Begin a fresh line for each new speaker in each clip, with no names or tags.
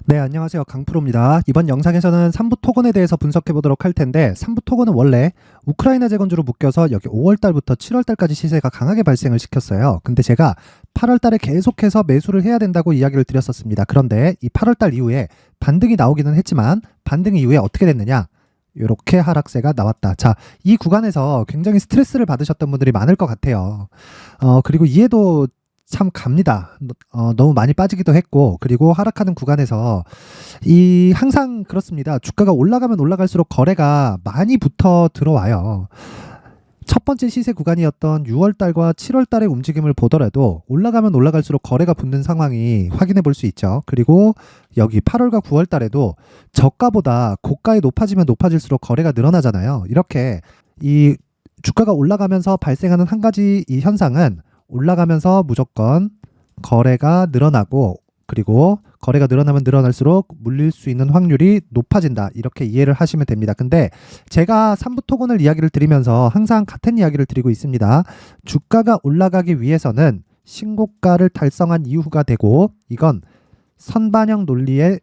네, 안녕하세요. 강프로입니다. 이번 영상에서는 삼부 토건에 대해서 분석해 보도록 할 텐데, 삼부 토건은 원래 우크라이나 재건주로 묶여서 여기 5월 달부터 7월 달까지 시세가 강하게 발생을 시켰어요. 근데 제가 8월 달에 계속해서 매수를 해야 된다고 이야기를 드렸었습니다. 그런데 이 8월 달 이후에 반등이 나오기는 했지만, 반등 이후에 어떻게 됐느냐? 이렇게 하락세가 나왔다. 자, 이 구간에서 굉장히 스트레스를 받으셨던 분들이 많을 것 같아요. 그리고 이해도 참 갑니다. 너무 많이 빠지기도 했고, 그리고 하락하는 구간에서 항상 그렇습니다. 주가가 올라가면 올라갈수록 거래가 많이 붙어 들어와요. 첫 번째 시세 구간이었던 6월 달과 7월 달의 움직임을 보더라도 올라가면 올라갈수록 거래가 붙는 상황이 확인해 볼 수 있죠. 그리고 여기 8월과 9월 달에도 저가보다 고가에 높아지면 높아질수록 거래가 늘어나잖아요. 이렇게 이 주가가 올라가면서 발생하는 한 가지 이 현상은 올라가면서 무조건 거래가 늘어나고, 그리고 거래가 늘어나면 늘어날수록 물릴 수 있는 확률이 높아진다, 이렇게 이해를 하시면 됩니다. 근데 제가 삼부 토건을 이야기를 드리면서 항상 같은 이야기를 드리고 있습니다. 주가가 올라가기 위해서는 신고가를 달성한 이유가 되고, 이건 선반영 논리에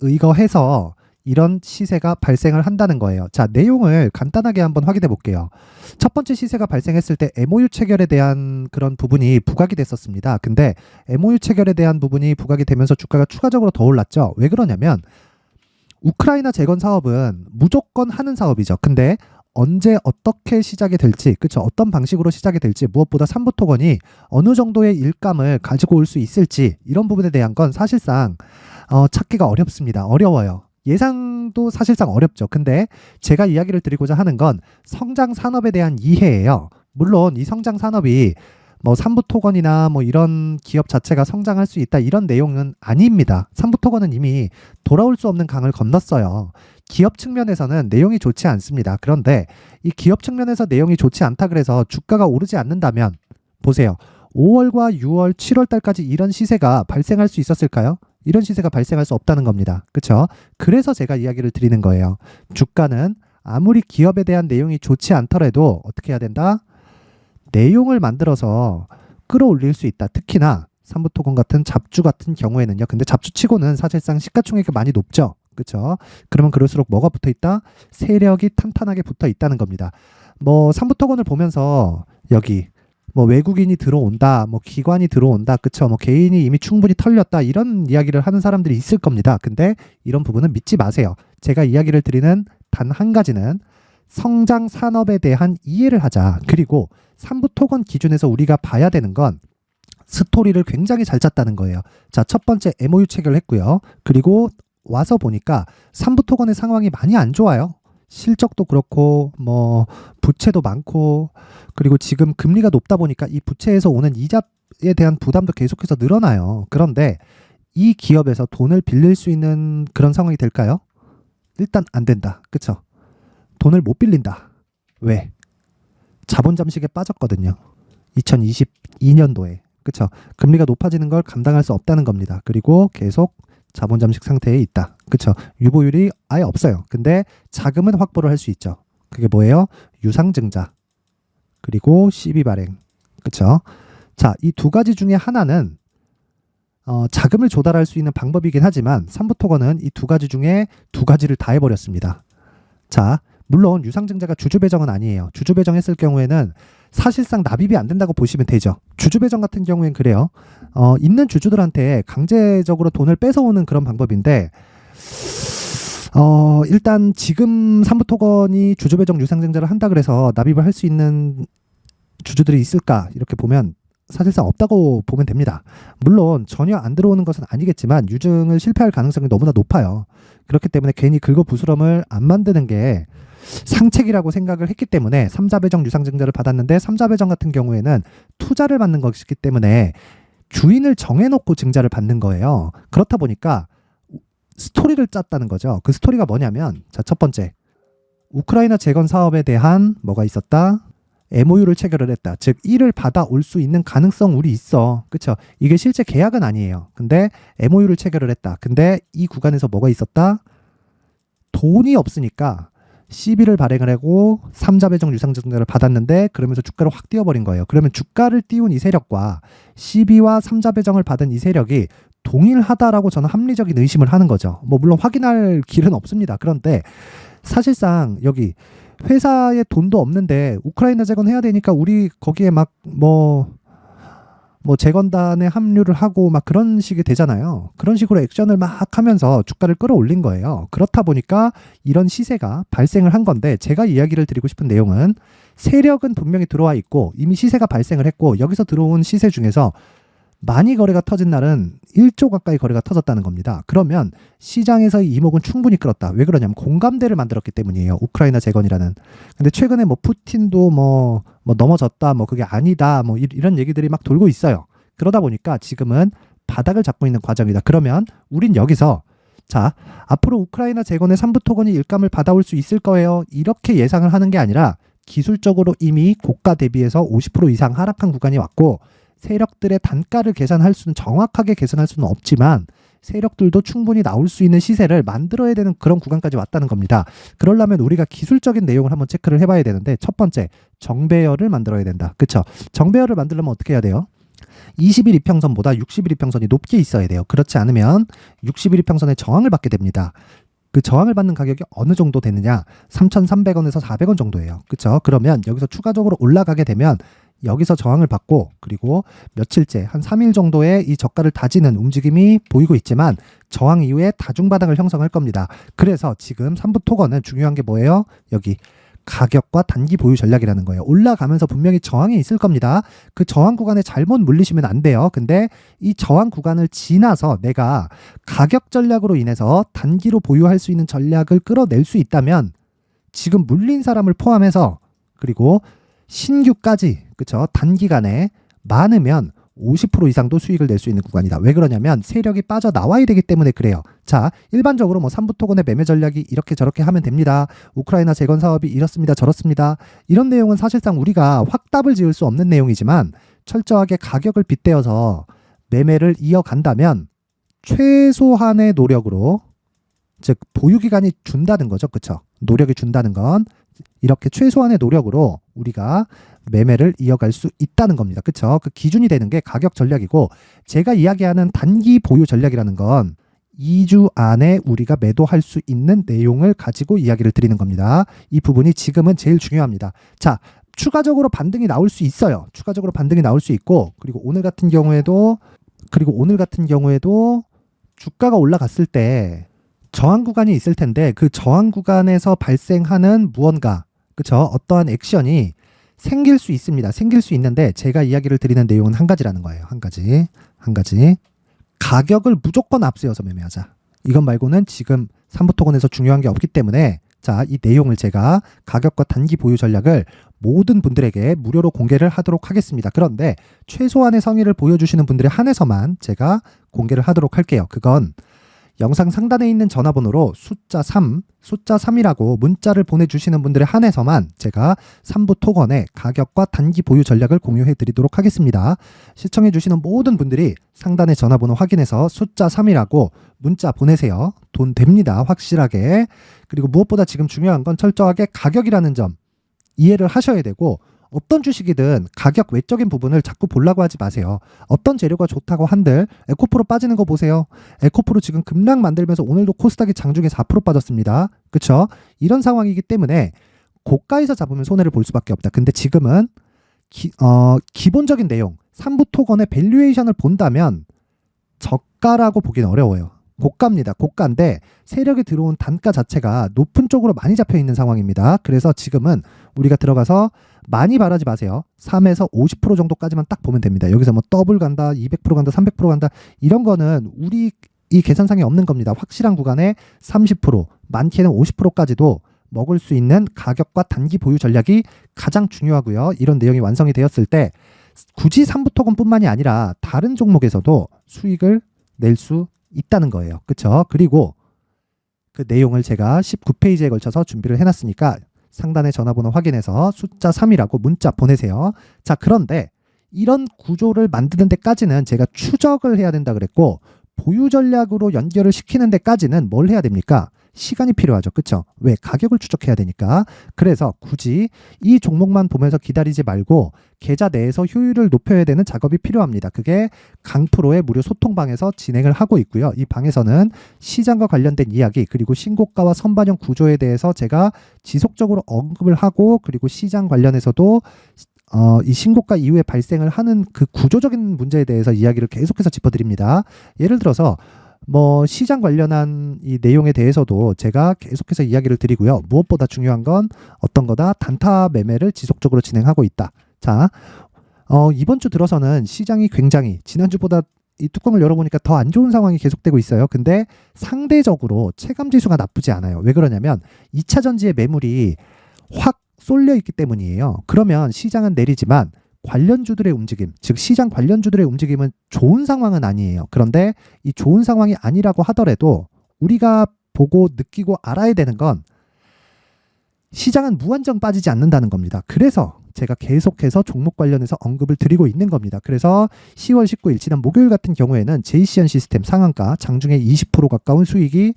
의거해서 이런 시세가 발생을 한다는 거예요. 자, 내용을 간단하게 한번 확인해 볼게요. 첫 번째 시세가 발생했을 때 MOU 체결에 대한 그런 부분이 부각이 됐었습니다. 근데 MOU 체결에 대한 부분이 부각이 되면서 주가가 추가적으로 더 올랐죠. 왜 그러냐면 우크라이나 재건 사업은 무조건 하는 사업이죠. 근데 언제 어떻게 시작이 될지, 그쵸, 어떤 방식으로 시작이 될지, 무엇보다 삼부 토건이 어느 정도의 일감을 가지고 올 수 있을지, 이런 부분에 대한 건 사실상 찾기가 어렵습니다. 어려워요. 예상도 사실상 어렵죠. 근데 제가 이야기를 드리고자 하는 건 성장 산업에 대한 이해예요. 물론 이 성장 산업이 뭐 삼부 토건이나 뭐 이런 기업 자체가 성장할 수 있다, 이런 내용은 아닙니다. 삼부 토건은 이미 돌아올 수 없는 강을 건넜어요. 기업 측면에서는 내용이 좋지 않습니다. 그런데 이 기업 측면에서 내용이 좋지 않다 그래서 주가가 오르지 않는다면, 보세요. 5월과 6월, 7월 달까지 이런 시세가 발생할 수 있었을까요? 이런 시세가 발생할 수 없다는 겁니다. 그렇죠? 그래서 제가 이야기를 드리는 거예요. 주가는 아무리 기업에 대한 내용이 좋지 않더라도 어떻게 해야 된다? 내용을 만들어서 끌어올릴 수 있다. 특히나 삼부토건 같은 잡주 같은 경우에는요. 근데 잡주치고는 사실상 시가총액이 많이 높죠. 그렇죠? 그러면 그럴수록 뭐가 붙어 있다? 세력이 탄탄하게 붙어 있다는 겁니다. 뭐 삼부토건을 보면서 여기 뭐 외국인이 들어온다, 뭐 기관이 들어온다, 그쵸? 뭐 개인이 이미 충분히 털렸다, 이런 이야기를 하는 사람들이 있을 겁니다. 근데 이런 부분은 믿지 마세요. 제가 이야기를 드리는 단 한 가지는 성장 산업에 대한 이해를 하자. 그리고 삼부 토건 기준에서 우리가 봐야 되는 건 스토리를 굉장히 잘 짰다는 거예요. 자, 첫 번째 MOU 체결을 했고요. 그리고 와서 보니까 삼부 토건의 상황이 많이 안 좋아요. 실적도 그렇고 뭐 부채도 많고, 그리고 지금 금리가 높다 보니까 이 부채에서 오는 이자에 대한 부담도 계속해서 늘어나요. 그런데 이 기업에서 돈을 빌릴 수 있는 그런 상황이 될까요? 일단 안 된다. 그쵸? 돈을 못 빌린다. 왜? 자본 잠식에 빠졌거든요. 2022년도에. 그쵸? 금리가 높아지는 걸 감당할 수 없다는 겁니다. 그리고 계속 자본 잠식 상태에 있다. 그쵸? 유보율이 아예 없어요. 근데 자금은 확보를 할 수 있죠. 그게 뭐예요? 유상증자. 그리고 CB 발행. 그쵸? 자, 이 두 가지 중에 하나는 자금을 조달할 수 있는 방법이긴 하지만 삼부토건은 이 두 가지 중에 두 가지를 다 해버렸습니다. 자, 물론 유상증자가 주주배정은 아니에요. 주주배정했을 경우에는 사실상 납입이 안 된다고 보시면 되죠. 주주배정 같은 경우엔 그래요. 있는 주주들한테 강제적으로 돈을 뺏어오는 그런 방법인데, 일단 지금 삼부토건이 주주배정 유상증자를 한다 그래서 납입을 할 수 있는 주주들이 있을까? 이렇게 보면 사실상 없다고 보면 됩니다. 물론 전혀 안 들어오는 것은 아니겠지만 유증을 실패할 가능성이 너무나 높아요. 그렇기 때문에 괜히 긁어부스럼을 안 만드는 게 상책이라고 생각을 했기 때문에 3자배정 유상증자를 받았는데, 3자배정 같은 경우에는 투자를 받는 것이기 때문에 주인을 정해놓고 증자를 받는 거예요. 그렇다 보니까 스토리를 짰다는 거죠. 그 스토리가 뭐냐면, 자, 첫 번째, 우크라이나 재건 사업에 대한 뭐가 있었다? MOU를 체결을 했다. 즉 이를 받아올 수 있는 가능성 우리 있어. 그쵸? 이게 실제 계약은 아니에요. 근데 MOU를 체결을 했다. 근데 이 구간에서 뭐가 있었다? 돈이 없으니까 CB를 발행을 하고 3자 배정 유상증자를 받았는데, 그러면서 주가를 확 띄워버린 거예요. 그러면 주가를 띄운 이 세력과 CB와 3자 배정을 받은 이 세력이 동일하다라고 저는 합리적인 의심을 하는 거죠. 뭐 물론 확인할 길은 없습니다. 그런데 사실상 여기 회사에 돈도 없는데 우크라이나 재건해야 되니까 우리 거기에 막 재건단에 합류를 하고 막 그런 식이 되잖아요. 그런 식으로 액션을 막 하면서 주가를 끌어올린 거예요. 그렇다 보니까 이런 시세가 발생을 한 건데, 제가 이야기를 드리고 싶은 내용은 세력은 분명히 들어와 있고 이미 시세가 발생을 했고, 여기서 들어온 시세 중에서 많이 거래가 터진 날은 1조 가까이 거래가 터졌다는 겁니다. 그러면 시장에서의 이목은 충분히 끌었다. 왜 그러냐면 공감대를 만들었기 때문이에요. 우크라이나 재건이라는. 근데 최근에 뭐 푸틴도 뭐 넘어졌다, 뭐 그게 아니다, 뭐 이런 얘기들이 막 돌고 있어요. 그러다 보니까 지금은 바닥을 잡고 있는 과정이다. 그러면 우린 여기서 자, 앞으로 우크라이나 재건의 3부 토건이 일감을 받아올 수 있을 거예요, 이렇게 예상을 하는 게 아니라, 기술적으로 이미 고가 대비해서 50% 이상 하락한 구간이 왔고, 세력들의 단가를 정확하게 계산할 수는 없지만 세력들도 충분히 나올 수 있는 시세를 만들어야 되는 그런 구간까지 왔다는 겁니다. 그러려면 우리가 기술적인 내용을 한번 체크를 해봐야 되는데, 첫 번째, 정배열을 만들어야 된다. 그쵸? 정배열을 만들려면 어떻게 해야 돼요? 20일 이평선보다 60일 이평선이 높게 있어야 돼요. 그렇지 않으면 60일 이평선의 저항을 받게 됩니다. 그 저항을 받는 가격이 어느 정도 되느냐? 3,300원에서 400원 정도예요. 그쵸? 그러면 여기서 추가적으로 올라가게 되면 여기서 저항을 받고, 그리고 며칠째 한 3일 정도의 이 저가를 다지는 움직임이 보이고 있지만 저항 이후에 다중바닥을 형성할 겁니다. 그래서 지금 3부 토건은 중요한 게 뭐예요? 여기 가격과 단기 보유 전략이라는 거예요. 올라가면서 분명히 저항이 있을 겁니다. 그 저항 구간에 잘못 물리시면 안 돼요. 근데 이 저항 구간을 지나서 내가 가격 전략으로 인해서 단기로 보유할 수 있는 전략을 끌어낼 수 있다면, 지금 물린 사람을 포함해서 그리고 신규까지, 그쵸? 단기간에 많으면 50% 이상도 수익을 낼 수 있는 구간이다. 왜 그러냐면 세력이 빠져나와야 되기 때문에 그래요. 자, 일반적으로 뭐 3부 토건의 매매 전략이 이렇게 저렇게 하면 됩니다. 우크라이나 재건 사업이 이렇습니다, 저렇습니다. 이런 내용은 사실상 우리가 확답을 지을 수 없는 내용이지만, 철저하게 가격을 빗대어서 매매를 이어간다면 최소한의 노력으로, 즉 보유기간이 준다는 거죠. 그쵸? 노력이 준다는 건 이렇게 최소한의 노력으로 우리가 매매를 이어갈 수 있다는 겁니다. 그쵸? 그 기준이 되는 게 가격 전략이고, 제가 이야기하는 단기 보유 전략이라는 건 2주 안에 우리가 매도할 수 있는 내용을 가지고 이야기를 드리는 겁니다. 이 부분이 지금은 제일 중요합니다. 자, 추가적으로 반등이 나올 수 있어요. 추가적으로 반등이 나올 수 있고, 그리고 오늘 같은 경우에도 주가가 올라갔을 때 저항 구간이 있을 텐데, 그 저항 구간에서 발생하는 무언가, 그쵸? 어떠한 액션이 생길 수 있습니다. 생길 수 있는데, 제가 이야기를 드리는 내용은 한 가지라는 거예요. 한 가지. 가격을 무조건 앞세워서 매매하자. 이것 말고는 지금 3부 토건에서 중요한 게 없기 때문에, 자, 이 내용을 제가 가격과 단기 보유 전략을 모든 분들에게 무료로 공개를 하도록 하겠습니다. 그런데 최소한의 성의를 보여주시는 분들에 한해서만 제가 공개를 하도록 할게요. 그건 영상 상단에 있는 전화번호로 숫자 3이라고 문자를 보내주시는 분들에 한해서만 제가 3부 토건의 가격과 단기 보유 전략을 공유해 드리도록 하겠습니다. 시청해 주시는 모든 분들이 상단의 전화번호 확인해서 숫자 3이라고 문자 보내세요. 돈 됩니다. 확실하게. 그리고 무엇보다 지금 중요한 건 철저하게 가격이라는 점 이해를 하셔야 되고, 어떤 주식이든 가격 외적인 부분을 자꾸 보려고 하지 마세요. 어떤 재료가 좋다고 한들 에코프로 빠지는 거 보세요. 에코프로 지금 급락 만들면서 오늘도 코스닥이 장중에 4% 빠졌습니다. 그쵸? 이런 상황이기 때문에 고가에서 잡으면 손해를 볼 수밖에 없다. 근데 지금은 기본적인 내용, 3부 토건의 밸류에이션을 본다면 저가라고 보기는 어려워요. 고가입니다. 고가인데 세력이 들어온 단가 자체가 높은 쪽으로 많이 잡혀 있는 상황입니다. 그래서 지금은 우리가 들어가서 많이 바라지 마세요. 3에서 50% 정도까지만 딱 보면 됩니다. 여기서 뭐 더블 간다, 200% 간다, 300% 간다, 이런 거는 우리 이 계산상에 없는 겁니다. 확실한 구간에 30%, 많게는 50%까지도 먹을 수 있는 가격과 단기 보유 전략이 가장 중요하고요. 이런 내용이 완성이 되었을 때 굳이 3부 토건뿐만이 아니라 다른 종목에서도 수익을 낼 수 있다는 거예요. 그쵸? 그리고 그 내용을 제가 19페이지에 걸쳐서 준비를 해놨으니까 상단의 전화번호 확인해서 숫자 3이라고 문자 보내세요. 자, 그런데 이런 구조를 만드는 데까지는 제가 추적을 해야 된다 그랬고, 보유 전략으로 연결을 시키는 데까지는 뭘 해야 됩니까? 시간이 필요하죠. 그쵸? 왜? 가격을 추적해야 되니까. 그래서 굳이 이 종목만 보면서 기다리지 말고 계좌 내에서 효율을 높여야 되는 작업이 필요합니다. 그게 강프로의 무료 소통방에서 진행을 하고 있고요. 이 방에서는 시장과 관련된 이야기 그리고 신고가와 선반영 구조에 대해서 제가 지속적으로 언급을 하고 그리고 시장 관련해서도 이 신고가 이후에 발생을 하는 그 구조적인 문제에 대해서 이야기를 계속해서 짚어드립니다. 예를 들어서 시장 관련한 이 내용에 대해서도 제가 계속해서 이야기를 드리고요. 무엇보다 중요한 건 어떤 거다? 단타 매매를 지속적으로 진행하고 있다. 자, 이번 주 들어서는 시장이 굉장히 지난주보다 이 뚜껑을 열어보니까 더 안 좋은 상황이 계속되고 있어요. 근데 상대적으로 체감지수가 나쁘지 않아요. 왜 그러냐면 2차 전지의 매물이 확 쏠려 있기 때문이에요. 그러면 시장은 내리지만 관련주들의 움직임, 즉 시장 관련주들의 움직임은 좋은 상황은 아니에요. 그런데 이 좋은 상황이 아니라고 하더라도 우리가 보고 느끼고 알아야 되는 건 시장은 무한정 빠지지 않는다는 겁니다. 그래서 제가 계속해서 종목 관련해서 언급을 드리고 있는 겁니다. 그래서 10월 19일 지난 목요일 같은 경우에는 제이시안 시스템 상한가 장중에 20% 가까운 수익이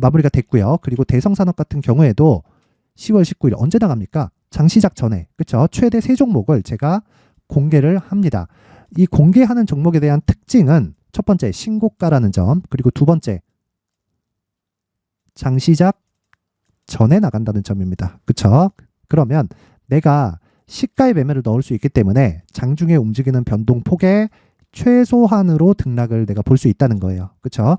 마무리가 됐고요. 그리고 대성산업 같은 경우에도 10월 19일 언제 나갑니까? 장시작 전에, 그쵸? 최대 3종목을 제가 공개를 합니다. 이 공개하는 종목에 대한 특징은 첫 번째 신고가라는 점, 그리고 두 번째 장시작 전에 나간다는 점입니다. 그쵸? 그러면 내가 시가의 매매를 넣을 수 있기 때문에 장중에 움직이는 변동폭의 최소한으로 등락을 내가 볼 수 있다는 거예요. 그쵸?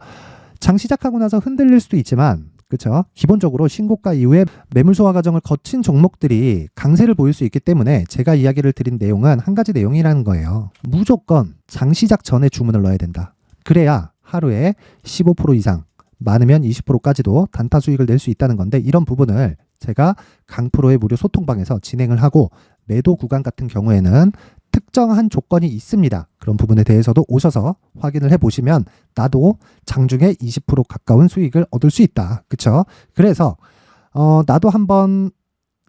장 시작하고 나서 흔들릴 수도 있지만 그렇죠. 기본적으로 신고가 이후에 매물 소화 과정을 거친 종목들이 강세를 보일 수 있기 때문에 제가 이야기를 드린 내용은 한 가지 내용이라는 거예요. 무조건 장 시작 전에 주문을 넣어야 된다. 그래야 하루에 15% 이상, 많으면 20%까지도 단타 수익을 낼 수 있다는 건데 이런 부분을 제가 강프로의 무료 소통방에서 진행을 하고 매도 구간 같은 경우에는 특정한 조건이 있습니다. 그런 부분에 대해서도 오셔서 확인을 해보시면 나도 장중에 20% 가까운 수익을 얻을 수 있다. 그쵸? 그래서 나도 한번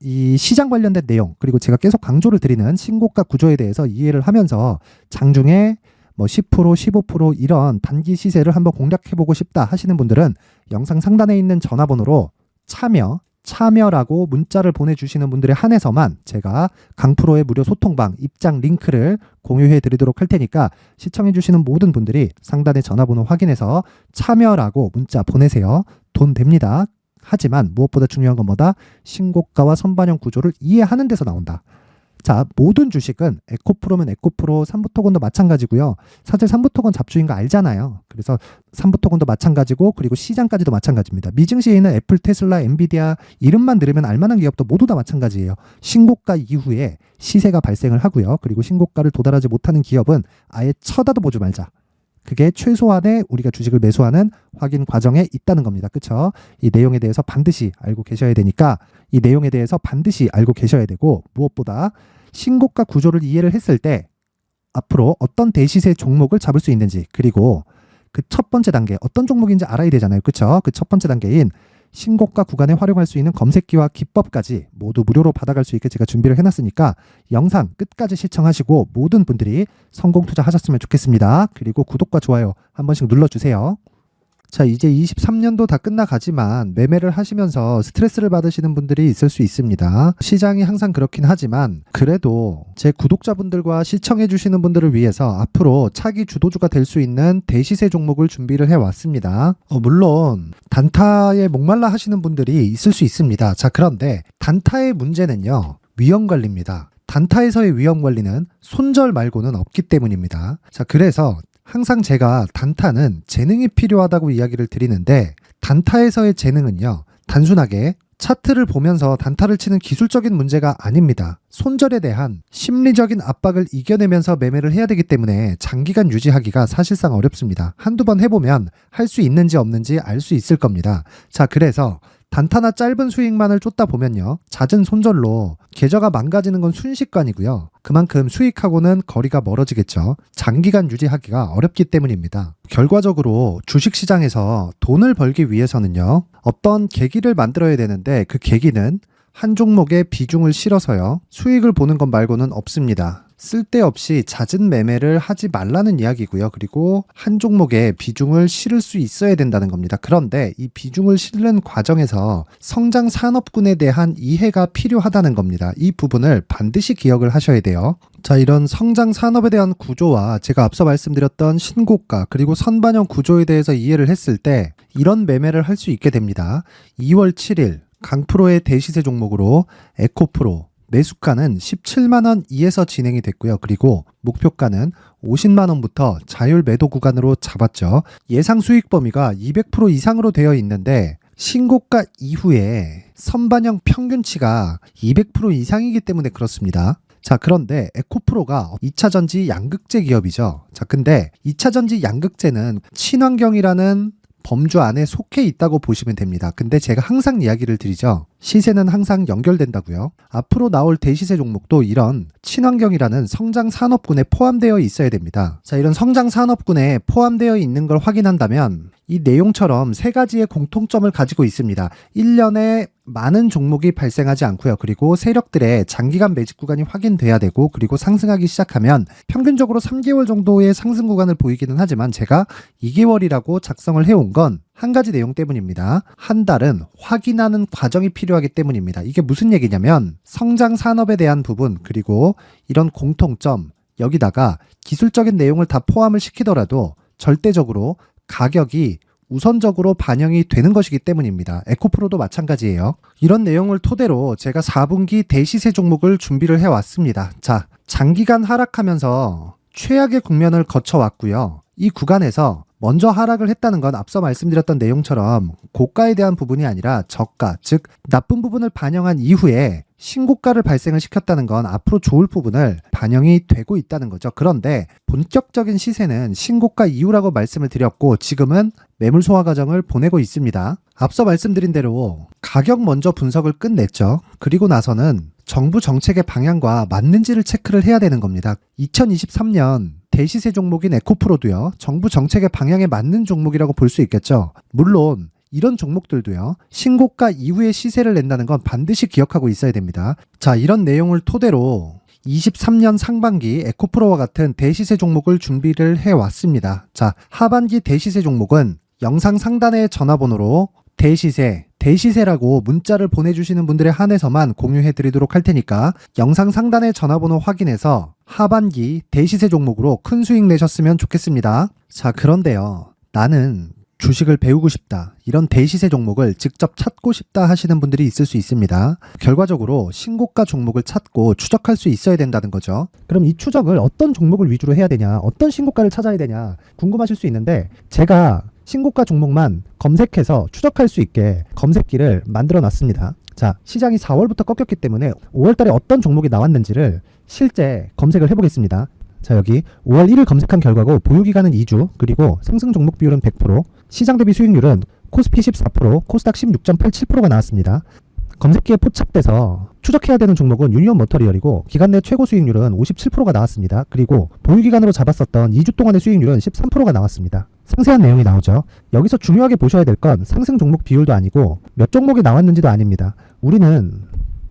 이 시장 관련된 내용 그리고 제가 계속 강조를 드리는 신고가 구조에 대해서 이해를 하면서 장중에 10%, 15% 이런 단기 시세를 한번 공략해보고 싶다 하시는 분들은 영상 상단에 있는 전화번호로 참여라고 문자를 보내주시는 분들에 한해서만 제가 강프로의 무료 소통방 입장 링크를 공유해 드리도록 할 테니까 시청해 주시는 모든 분들이 상단의 전화번호 확인해서 참여라고 문자 보내세요. 돈 됩니다. 하지만 무엇보다 중요한 건 뭐다? 신고가와 선반영 구조를 이해하는 데서 나온다. 자, 모든 주식은 에코프로면 에코프로, 삼부토건도 마찬가지고요. 사실 삼부토건 잡주인 거 알잖아요. 그래서 삼부토건도 마찬가지고 그리고 시장까지도 마찬가지입니다. 미증시에 있는 애플, 테슬라, 엔비디아 이름만 들으면 알만한 기업도 모두 다 마찬가지예요. 신고가 이후에 시세가 발생을 하고요. 그리고 신고가를 도달하지 못하는 기업은 아예 쳐다도 보지 말자. 그게 최소한의 우리가 주식을 매수하는 확인 과정에 있다는 겁니다. 그쵸? 이 내용에 대해서 반드시 알고 계셔야 되니까 이 내용에 대해서 반드시 알고 계셔야 되고 무엇보다 신고가 구조를 이해를 했을 때 앞으로 어떤 대시세 종목을 잡을 수 있는지 그리고 그 첫 번째 단계 어떤 종목인지 알아야 되잖아요. 그쵸? 그 첫 번째 단계인 신고가 구간에 활용할 수 있는 검색기와 기법까지 모두 무료로 받아갈 수 있게 제가 준비를 해놨으니까 영상 끝까지 시청하시고 모든 분들이 성공 투자하셨으면 좋겠습니다. 그리고 구독과 좋아요 한 번씩 눌러주세요. 자, 이제 23년도 다 끝나가지만 매매를 하시면서 스트레스를 받으시는 분들이 있을 수 있습니다. 시장이 항상 그렇긴 하지만 그래도 제 구독자분들과 시청해 주시는 분들을 위해서 앞으로 차기 주도주가 될 수 있는 대시세 종목을 준비를 해왔습니다. 물론 단타에 목말라 하시는 분들이 있을 수 있습니다. 자, 그런데 단타의 문제는요. 위험관리입니다. 단타에서의 위험관리는 손절 말고는 없기 때문입니다. 자, 그래서 항상 제가 단타는 재능이 필요하다고 이야기를 드리는데 단타에서의 재능은요. 단순하게 차트를 보면서 단타를 치는 기술적인 문제가 아닙니다. 손절에 대한 심리적인 압박을 이겨내면서 매매를 해야 되기 때문에 장기간 유지하기가 사실상 어렵습니다. 한두 번 해보면 할 수 있는지 없는지 알 수 있을 겁니다. 자, 그래서 단타나 짧은 수익만을 쫓다 보면요. 잦은 손절로 계좌가 망가지는 건 순식간이고요. 그만큼 수익하고는 거리가 멀어지겠죠. 장기간 유지하기가 어렵기 때문입니다. 결과적으로 주식시장에서 돈을 벌기 위해서는요. 어떤 계기를 만들어야 되는데 그 계기는 한 종목에 비중을 실어서요. 수익을 보는 것 말고는 없습니다. 쓸데없이 잦은 매매를 하지 말라는 이야기고요. 그리고 한 종목에 비중을 실을 수 있어야 된다는 겁니다. 그런데 이 비중을 실는 과정에서 성장 산업군에 대한 이해가 필요하다는 겁니다. 이 부분을 반드시 기억을 하셔야 돼요. 자, 이런 성장 산업에 대한 구조와 제가 앞서 말씀드렸던 신고가 그리고 선반영 구조에 대해서 이해를 했을 때 이런 매매를 할 수 있게 됩니다. 2월 7일 강프로의 대시세 종목으로 에코프로 매수가는 17만원 이에서 진행이 됐고요. 그리고 목표가는 50만원부터 자율 매도 구간으로 잡았죠. 예상 수익 범위가 200% 이상으로 되어 있는데 신고가 이후에 선반영 평균치가 200% 이상이기 때문에 그렇습니다. 자, 그런데 에코프로가 2차전지 양극재 기업이죠. 자, 근데 2차전지 양극재는 친환경이라는 범주 안에 속해 있다고 보시면 됩니다. 근데 제가 항상 이야기를 드리죠. 시세는 항상 연결된다고요. 앞으로 나올 대시세 종목도 이런 친환경이라는 성장 산업군에 포함되어 있어야 됩니다. 자, 이런 성장 산업군에 포함되어 있는 걸 확인한다면 이 내용처럼 세 가지의 공통점을 가지고 있습니다. 1년에 많은 종목이 발생하지 않고요. 그리고 세력들의 장기간 매집 구간이 확인돼야 되고, 그리고 상승하기 시작하면 평균적으로 3개월 정도의 상승 구간을 보이기는 하지만 제가 2개월이라고 작성을 해온 건 한 가지 내용 때문입니다. 한 달은 확인하는 과정이 필요하기 때문입니다. 이게 무슨 얘기냐면 성장 산업에 대한 부분, 그리고 이런 공통점, 여기다가 기술적인 내용을 다 포함을 시키더라도 절대적으로 가격이 우선적으로 반영이 되는 것이기 때문입니다. 에코프로도 마찬가지예요. 이런 내용을 토대로 제가 4분기 대시세 종목을 준비를 해왔습니다. 자, 장기간 하락하면서 최악의 국면을 거쳐왔고요. 이 구간에서 먼저 하락을 했다는 건 앞서 말씀드렸던 내용처럼 고가에 대한 부분이 아니라 저가, 즉 나쁜 부분을 반영한 이후에 신고가를 발생을 시켰다는 건 앞으로 좋을 부분을 반영이 되고 있다는 거죠. 그런데 본격적인 시세는 신고가 이후라고 말씀을 드렸고 지금은 매물 소화 과정을 보내고 있습니다. 앞서 말씀드린 대로 가격 먼저 분석을 끝냈죠. 그리고 나서는 정부 정책의 방향과 맞는지를 체크를 해야 되는 겁니다. 2023년 대시세 종목인 에코프로도요, 정부 정책의 방향에 맞는 종목이라고 볼 수 있겠죠. 물론 이런 종목들도요, 신고가 이후에 시세를 낸다는 건 반드시 기억하고 있어야 됩니다. 자, 이런 내용을 토대로 23년 상반기 에코프로와 같은 대시세 종목을 준비를 해왔습니다. 자, 하반기 대시세 종목은 영상 상단의 전화번호로 대시세라고 문자를 보내주시는 분들에 한해서만 공유해드리도록 할 테니까 영상 상단의 전화번호 확인해서 하반기 대시세 종목으로 큰 수익 내셨으면 좋겠습니다. 자, 그런데요, 나는 주식을 배우고 싶다, 이런 대시세 종목을 직접 찾고 싶다 하시는 분들이 있을 수 있습니다. 결과적으로 신고가 종목을 찾고 추적할 수 있어야 된다는 거죠. 그럼 이 추적을 어떤 종목을 위주로 해야 되냐, 어떤 신고가를 찾아야 되냐 궁금하실 수 있는데 제가 신고가 종목만 검색해서 추적할 수 있게 검색기를 만들어 놨습니다. 자, 시장이 4월부터 꺾였기 때문에 5월달에 어떤 종목이 나왔는지를 실제 검색을 해보겠습니다. 자, 여기 5월 1일 검색한 결과고 보유기간은 2주, 그리고 상승 종목 비율은 100%, 시장 대비 수익률은 코스피 14%, 코스닥 16.87%가 나왔습니다. 검색기에 포착돼서 추적해야 되는 종목은 유니온 머터리얼이고 기간 내 최고 수익률은 57%가 나왔습니다. 그리고 보유기간으로 잡았었던 2주 동안의 수익률은 13%가 나왔습니다. 상세한 내용이 나오죠. 여기서 중요하게 보셔야 될 건 상승 종목 비율도 아니고 몇 종목이 나왔는지도 아닙니다. 우리는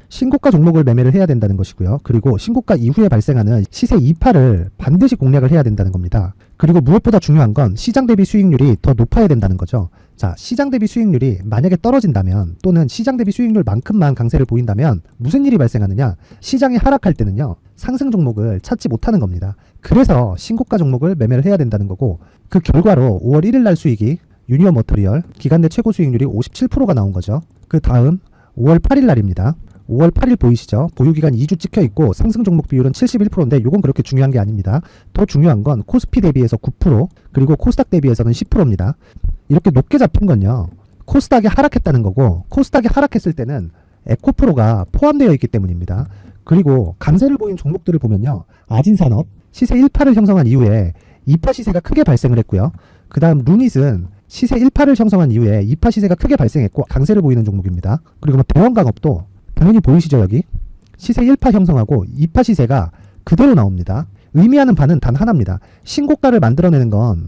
신고가 종목을 매매를 해야 된다는 것이고요. 그리고 신고가 이후에 발생하는 시세 이파를 반드시 공략을 해야 된다는 겁니다. 그리고 무엇보다 중요한 건 시장 대비 수익률이 더 높아야 된다는 거죠. 자, 시장 대비 수익률이 만약에 떨어진다면 또는 시장 대비 수익률만큼만 강세를 보인다면 무슨 일이 발생하느냐? 시장이 하락할 때는요, 상승 종목을 찾지 못하는 겁니다. 그래서 신고가 종목을 매매를 해야 된다는 거고, 그 결과로 5월 1일 날 수익이 유니온 머터리얼 기간 내 최고 수익률이 57%가 나온 거죠. 그 다음 5월 8일 날입니다. 5월 8일 보이시죠? 보유기간 2주 찍혀 있고 상승 종목 비율은 71%인데 이건 그렇게 중요한 게 아닙니다. 더 중요한 건 코스피 대비해서 9%, 그리고 코스닥 대비해서는 10%입니다. 이렇게 높게 잡힌 건요, 코스닥이 하락했다는 거고, 코스닥이 하락했을 때는 에코프로가 포함되어 있기 때문입니다. 그리고 강세를 보인 종목들을 보면요, 아진산업 시세 1파를 형성한 이후에 2파 시세가 크게 발생을 했고요. 그 다음 루닛은 시세 1파를 형성한 이후에 2파 시세가 크게 발생했고 강세를 보이는 종목입니다. 그리고 뭐 대원강업도 당연히 보이시죠? 여기 시세 1파 형성하고 2파 시세가 그대로 나옵니다. 의미하는 바는 단 하나입니다. 신고가를 만들어내는 건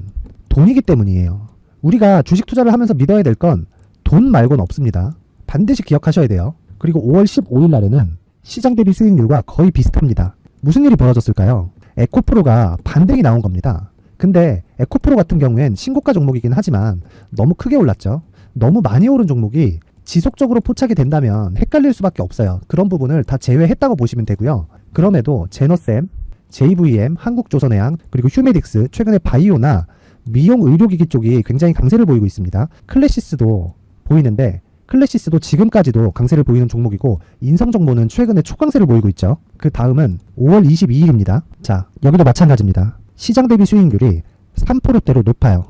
돈이기 때문이에요. 우리가 주식 투자를 하면서 믿어야 될 건 돈 말고는 없습니다. 반드시 기억하셔야 돼요. 그리고 5월 15일 날에는 시장 대비 수익률과 거의 비슷합니다. 무슨 일이 벌어졌을까요? 에코프로가 반등이 나온 겁니다. 근데 에코프로 같은 경우엔 신고가 종목이긴 하지만 너무 크게 올랐죠. 너무 많이 오른 종목이 지속적으로 포착이 된다면 헷갈릴 수밖에 없어요. 그런 부분을 다 제외했다고 보시면 되고요. 그럼에도 제너셈, JVM, 한국조선해양, 그리고 휴메딕스, 최근에 바이오나 미용 의료기기 쪽이 굉장히 강세를 보이고 있습니다. 클래시스도 보이는데 클래시스도 지금까지도 강세를 보이는 종목이고 인성정보는 최근에 초강세를 보이고 있죠. 그 다음은 5월 22일입니다. 자, 여기도 마찬가지입니다. 시장 대비 수익률이 3%대로 높아요.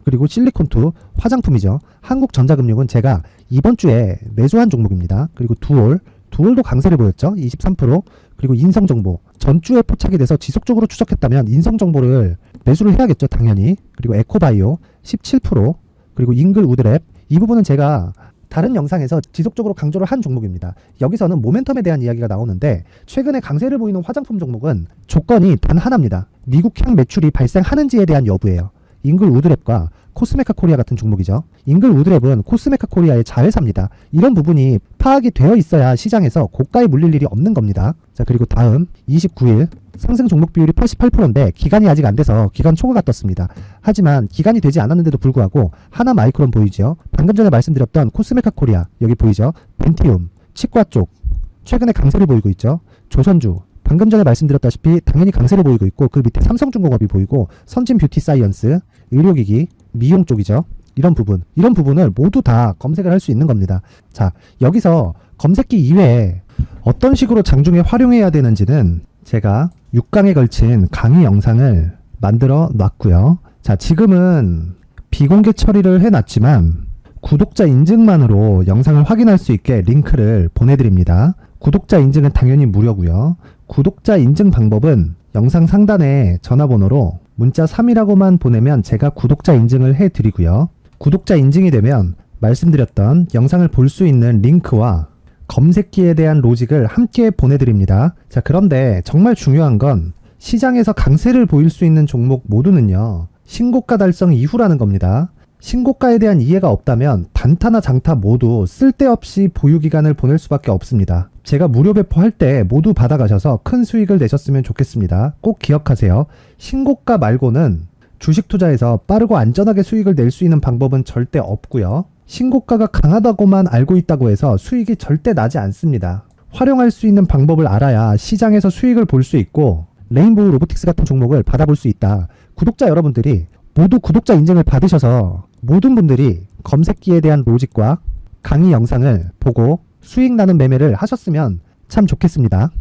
그리고 실리콘투 화장품이죠. 한국전자금융은 제가 이번 주에 매수한 종목입니다. 그리고 두올도 강세를 보였죠. 23%. 그리고 인성정보 전주에 포착이 돼서 지속적으로 추적했다면 인성정보를 매수를 해야겠죠. 당연히. 그리고 에코바이오 17%. 그리고 잉글 우드랩 이 부분은 제가 다른 영상에서 지속적으로 강조를 한 종목입니다. 여기서는 모멘텀에 대한 이야기가 나오는데 최근에 강세를 보이는 화장품 종목은 조건이 단 하나입니다. 미국향 매출이 발생하는지에 대한 여부예요. 잉글 우드랩과 코스메카 코리아 같은 종목이죠. 잉글 우드랩은 코스메카 코리아의 자회사입니다. 이런 부분이 파악이 되어 있어야 시장에서 고가에 물릴 일이 없는 겁니다. 자, 그리고 다음 29일 상승 종목 비율이 88%인데 기간이 아직 안 돼서 기간 초과가 떴습니다. 하지만 기간이 되지 않았는데도 불구하고 하나 마이크론 보이죠. 방금 전에 말씀드렸던 코스메카 코리아 여기 보이죠. 벤티움, 치과 쪽 최근에 강세를 보이고 있죠. 조선주 방금 전에 말씀드렸다시피 당연히 강세를 보이고 있고 그 밑에 삼성중공업이 보이고 선진 뷰티 사이언스, 의료기기, 미용 쪽이죠. 이런 부분을 모두 다 검색을 할 수 있는 겁니다. 자, 여기서 검색기 이외에 어떤 식으로 장중에 활용해야 되는지는 제가 6강에 걸친 강의 영상을 만들어 놨고요. 자, 지금은 비공개 처리를 해놨지만 구독자 인증만으로 영상을 확인할 수 있게 링크를 보내드립니다. 구독자 인증은 당연히 무료고요. 구독자 인증 방법은 영상 상단에 전화번호로 문자 3이라고만 보내면 제가 구독자 인증을 해드리고요. 구독자 인증이 되면 말씀드렸던 영상을 볼 수 있는 링크와 검색기에 대한 로직을 함께 보내드립니다. 자, 그런데 정말 중요한 건 시장에서 강세를 보일 수 있는 종목 모두는요. 신고가 달성 이후라는 겁니다. 신고가에 대한 이해가 없다면 단타나 장타 모두 쓸데없이 보유기간을 보낼 수밖에 없습니다. 제가 무료 배포할 때 모두 받아가셔서 큰 수익을 내셨으면 좋겠습니다. 꼭 기억하세요. 신고가 말고는 주식 투자에서 빠르고 안전하게 수익을 낼 수 있는 방법은 절대 없고요. 신고가가 강하다고만 알고 있다고 해서 수익이 절대 나지 않습니다. 활용할 수 있는 방법을 알아야 시장에서 수익을 볼 수 있고 레인보우 로보틱스 같은 종목을 받아볼 수 있다. 구독자 여러분들이 모두 구독자 인증을 받으셔서 모든 분들이 검색기에 대한 로직과 강의 영상을 보고 수익 나는 매매를 하셨으면 참 좋겠습니다.